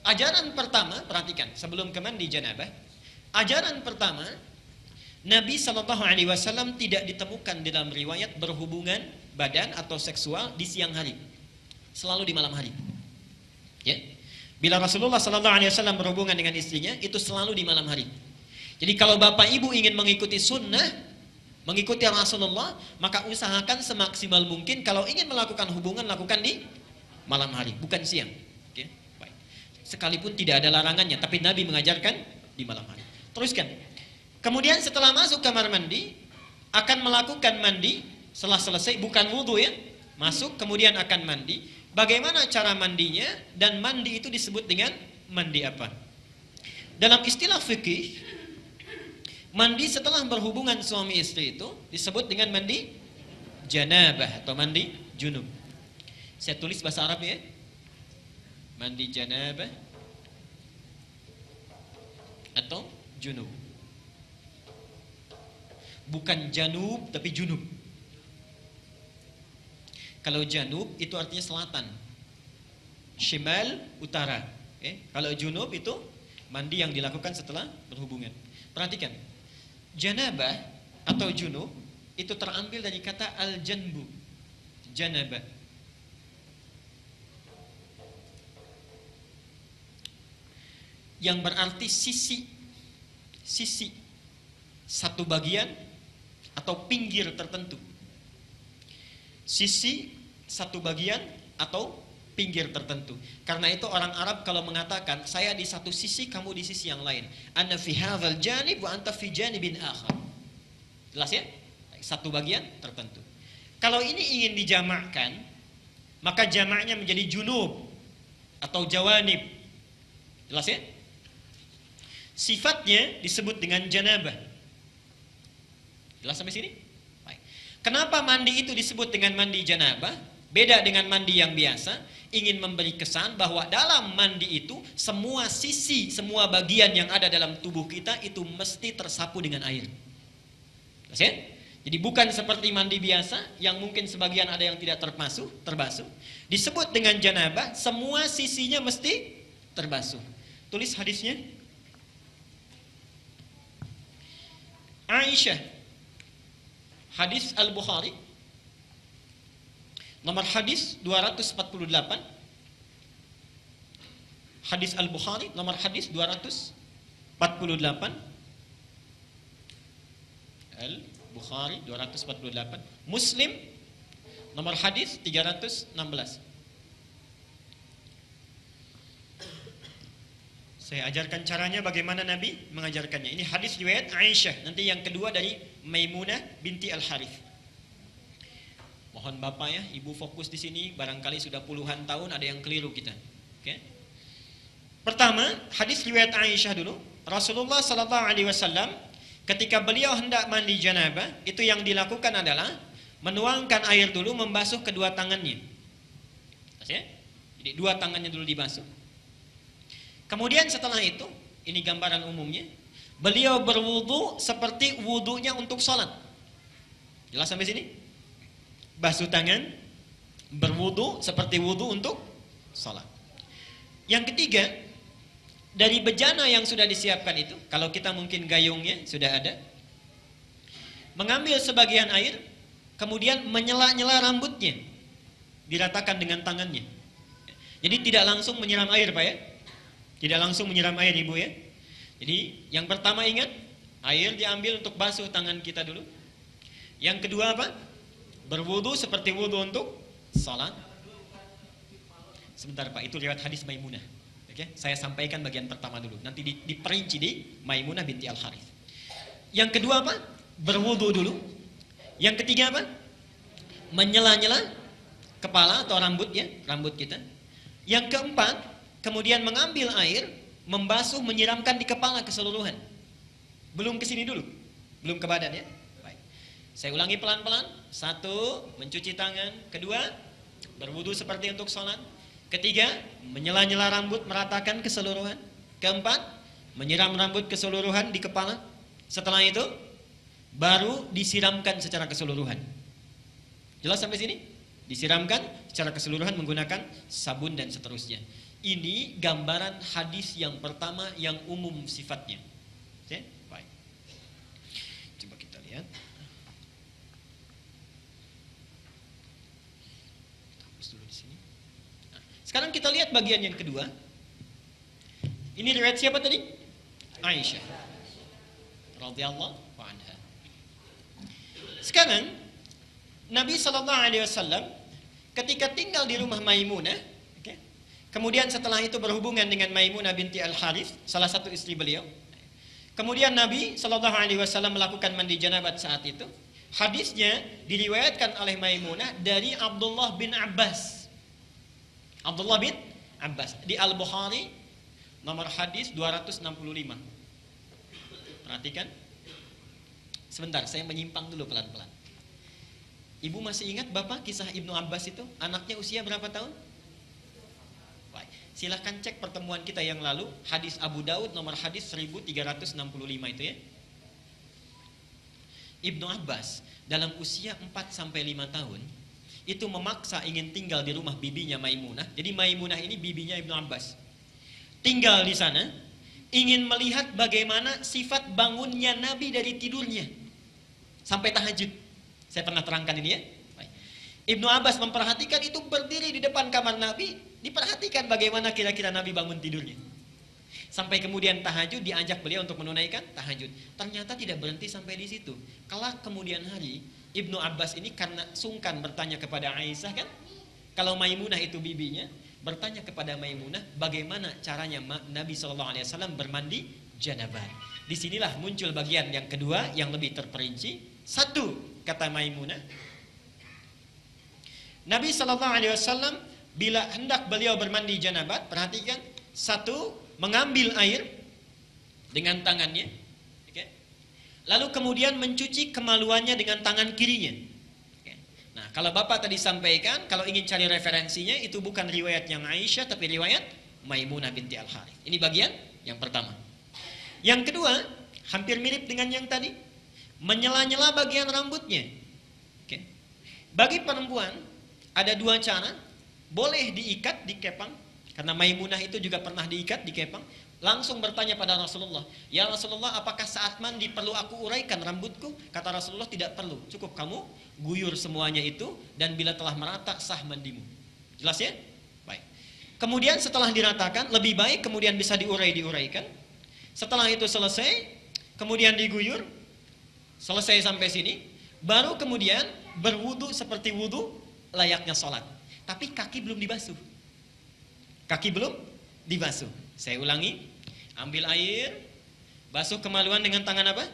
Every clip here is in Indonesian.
Ajaran pertama, perhatikan, sebelum ke mandi janabah, ajaran pertama, Nabi SAW tidak ditemukan dalam riwayat berhubungan badan atau seksual di siang hari, selalu di malam hari. Ya, bila Rasulullah SAW berhubungan dengan istrinya, itu selalu di malam hari. Jadi kalau bapak ibu ingin mengikuti sunnah, mengikuti Rasulullah, maka usahakan semaksimal mungkin kalau ingin melakukan hubungan, lakukan di malam hari, bukan siang. Oke, baik. Sekalipun tidak ada larangannya, tapi Nabi mengajarkan di malam hari. Teruskan. Kemudian setelah masuk kamar mandi, akan melakukan mandi. Setelah selesai, bukan wudhu ya, masuk kemudian akan mandi. Bagaimana cara mandinya? Dan mandi itu disebut dengan mandi apa? Dalam istilah fikih, mandi setelah berhubungan suami istri itu disebut dengan mandi janabah atau mandi junub. Saya tulis bahasa Arab ya. Mandi janabah atau junub. Bukan janub tapi junub. Kalau janub itu artinya selatan, shimal utara. Kalau junub itu mandi yang dilakukan setelah berhubungan. Perhatikan, janabah atau junub itu terambil dari kata al-janbu, janabah. Yang berarti sisi, satu bagian atau pinggir tertentu. Sisi, satu bagian atau pinggir tertentu. Karena itu orang Arab kalau mengatakan saya di satu sisi, kamu di sisi yang lain. Ana fi hadzal janib wa anta fi janibin akhar. Jelas ya? Satu bagian tertentu. Kalau ini ingin dijamakkan, maka jamaknya menjadi junub atau jawanib. Jelas ya? Sifatnya disebut dengan janabah. Jelas sampai sini? Baik. Kenapa mandi itu disebut dengan mandi janabah? Beda dengan mandi yang biasa. Ingin memberi kesan bahwa dalam mandi itu semua sisi, semua bagian yang ada dalam tubuh kita itu mesti tersapu dengan air. Jelas ya? Jadi bukan seperti mandi biasa yang mungkin sebagian ada yang tidak terbasuh. Disebut dengan janabah, semua sisinya mesti terbasuh. Tulis hadisnya. Aisyah, hadis Al-Bukhari, nomor hadis 248. Hadis Al-Bukhari, nomor hadis 248. Al-Bukhari 248. Muslim, nomor hadis 316. Saya ajarkan caranya bagaimana Nabi mengajarkannya. Ini hadis riwayat Aisyah. Nanti yang kedua dari Maimunah binti Al-Harith. Mohon Bapak ya, Ibu fokus di sini. Barangkali sudah puluhan tahun ada yang keliru kita. Oke. Pertama, hadis riwayat Aisyah dulu. Rasulullah SAW ketika beliau hendak mandi janabah, itu yang dilakukan adalah menuangkan air dulu, membasuh kedua tangannya. Jadi dua tangannya dulu dibasuh. Kemudian setelah itu, ini gambaran umumnya, beliau berwudu seperti wudunya untuk sholat. Jelas sampai sini? Basuh tangan, berwudu seperti wudu untuk sholat. Yang ketiga, dari bejana yang sudah disiapkan itu, kalau kita mungkin gayungnya sudah ada, mengambil sebagian air, kemudian menyela-nyela rambutnya, diratakan dengan tangannya. Jadi tidak langsung menyiram air Pak ya. Tidak langsung menyiram air Ibu ya. Jadi yang pertama ingat, air diambil untuk basuh tangan kita dulu. Yang kedua apa? Berwudu seperti wudu untuk salat. Sebentar Pak, itu riwayat hadis Maimunah. Oke, saya sampaikan bagian pertama dulu. Nanti diperinci di Maimunah binti Al-Harith. Yang kedua apa? Berwudu dulu. Yang ketiga apa? Menyela-nyela kepala atau rambut ya, rambut kita. Yang keempat, kemudian mengambil air, membasuh, menyiramkan di kepala keseluruhan. Belum ke sini dulu, belum ke badan ya. Baik. Saya ulangi pelan-pelan. Satu, mencuci tangan. Kedua, berwudu seperti untuk sholat. Ketiga, menyela-nyela rambut, meratakan keseluruhan. Keempat, menyiram rambut keseluruhan di kepala. Setelah itu, baru disiramkan secara keseluruhan. Jelas sampai sini? Disiramkan secara keseluruhan menggunakan sabun dan seterusnya. Ini gambaran hadis yang pertama yang umum sifatnya. Oke? Baik. Coba kita lihat. Hapus dulu di sini. Nah, sekarang kita lihat bagian yang kedua. Ini riwayat siapa tadi? Aisyah radhiyallahu anha. Sekarang Nabi SAW ketika tinggal di rumah Maimunah, okay, kemudian setelah itu berhubungan dengan Maimunah binti Al-Harith, salah satu istri beliau. Kemudian Nabi SAW melakukan mandi janabat saat itu. Hadisnya diriwayatkan oleh Maimunah dari Abdullah bin Abbas. Abdullah bin Abbas di Al-Bukhari nomor hadis 265. Perhatikan. Sebentar, saya menyimpang dulu pelan-pelan. Ibu masih ingat Bapak kisah Ibnu Abbas itu? Anaknya usia berapa tahun? Baik. Silahkan cek pertemuan kita yang lalu, hadis Abu Daud nomor hadis 1365 itu ya. Ibnu Abbas dalam usia 4-5 tahun itu memaksa ingin tinggal di rumah bibinya Maimunah. Jadi Maimunah ini bibinya Ibnu Abbas. Tinggal di sana, ingin melihat bagaimana sifat bangunnya Nabi dari tidurnya sampai tahajud. Saya pernah terangkan ini ya. Baik. Ibnu Abbas memperhatikan itu berdiri di depan kamar Nabi, diperhatikan bagaimana kira-kira Nabi bangun tidurnya. Sampai kemudian tahajud, diajak beliau untuk menunaikan tahajud. Ternyata tidak berhenti sampai di situ. Kelak kemudian hari, Ibnu Abbas ini karena sungkan bertanya kepada Aisyah kan, kalau Maimunah itu bibinya, bertanya kepada Maimunah bagaimana caranya Nabi SAW bermandi janabat. Disinilah muncul bagian yang kedua yang lebih terperinci. Satu, kata Maimunah, Nabi SAW bila hendak beliau bermandi janabat, perhatikan, satu, mengambil air dengan tangannya, okay, lalu kemudian mencuci kemaluannya dengan tangan kirinya. Okay. Nah, kalau Bapak tadi sampaikan, kalau ingin cari referensinya, itu bukan riwayat yang Aisyah, tapi riwayat Maimunah binti Al-Harith. Ini bagian yang pertama. Yang kedua, hampir mirip dengan yang tadi, menyela-nyela bagian rambutnya. Okay. Bagi perempuan, ada dua cara. Boleh diikat, dikepang, karena Maimunah itu juga pernah diikat, dikepang. Langsung bertanya pada Rasulullah, ya Rasulullah, apakah saat mandi perlu aku uraikan rambutku? Kata Rasulullah, tidak perlu, cukup kamu guyur semuanya itu, dan bila telah merata, sah mandimu. Jelas ya? Baik. Kemudian setelah diratakan, lebih baik kemudian bisa diuraikan. Setelah itu selesai, kemudian diguyur, selesai sampai sini, baru kemudian berwudu seperti wudu layaknya sholat. Tapi kaki belum dibasuh. Kaki belum dibasuh. Saya ulangi, ambil air, basuh kemaluan dengan tangan apa?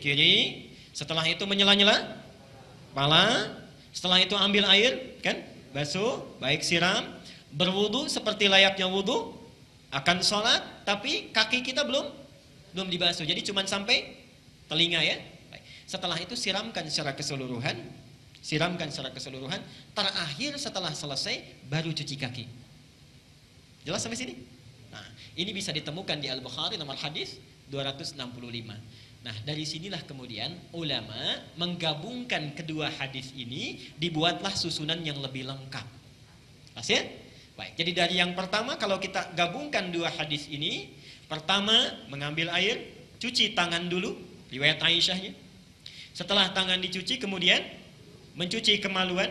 Kiri. Setelah itu menyela-nyela kepala. Setelah itu ambil air, kan? Basuh, baik siram, berwudu seperti layaknya wudu, akan sholat, tapi kaki kita belum dibasuh. Jadi cuma sampai telinga ya. Baik. Setelah itu siramkan secara keseluruhan. Terakhir setelah selesai baru cuci kaki. Jelas sampai sini? Nah, ini bisa ditemukan di Al-Bukhari nomor hadis 265. Nah, dari sinilah kemudian ulama menggabungkan kedua hadis ini, dibuatlah susunan yang lebih lengkap. Pas ya? Baik, jadi dari yang pertama kalau kita gabungkan dua hadis ini, pertama mengambil air, cuci tangan dulu, riwayat Aisyahnya. Setelah tangan dicuci kemudian mencuci kemaluan.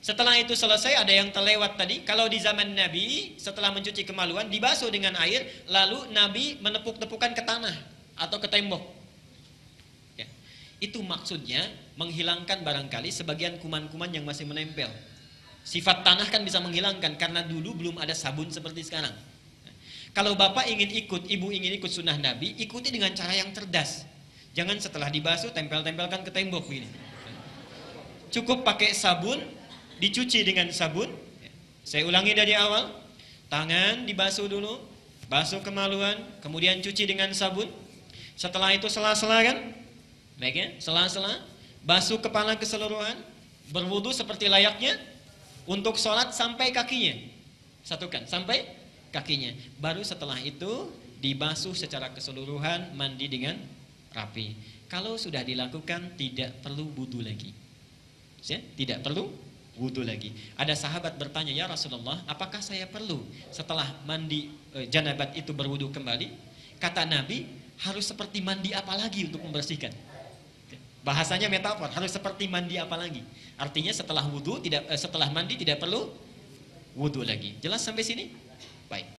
Setelah itu selesai, ada yang terlewat tadi. Kalau di zaman Nabi, setelah mencuci kemaluan, dibasuh dengan air, lalu Nabi menepuk-tepukan ke tanah atau ke tembok. Ya. Itu maksudnya menghilangkan barangkali sebagian kuman-kuman yang masih menempel. Sifat tanah kan bisa menghilangkan, karena dulu belum ada sabun seperti sekarang. Kalau Bapak ingin ikut, Ibu ingin ikut sunnah Nabi, ikuti dengan cara yang cerdas. Jangan setelah dibasuh, tempel-tempelkan ke tembok ini. Cukup pakai sabun, dicuci dengan sabun. Saya ulangi dari awal. Tangan dibasuh dulu, basuh kemaluan, kemudian cuci dengan sabun. Setelah itu sela-sela kan? Baik ya, sela-sela, basuh kepala keseluruhan, berwudu seperti layaknya untuk sholat sampai kakinya. Satukan, sampai kakinya. Baru setelah itu dibasuh secara keseluruhan, mandi dengan rapi. Kalau sudah dilakukan, tidak perlu wudu lagi. Ya, tidak perlu wudu lagi. Ada sahabat bertanya, ya Rasulullah, apakah saya perlu setelah mandi janabat itu berwudu kembali? Kata Nabi, harus seperti mandi apa lagi untuk membersihkan? Bahasanya metafor, harus seperti mandi apa lagi? Artinya setelah mandi tidak perlu wudu lagi. Jelas sampai sini? Baik.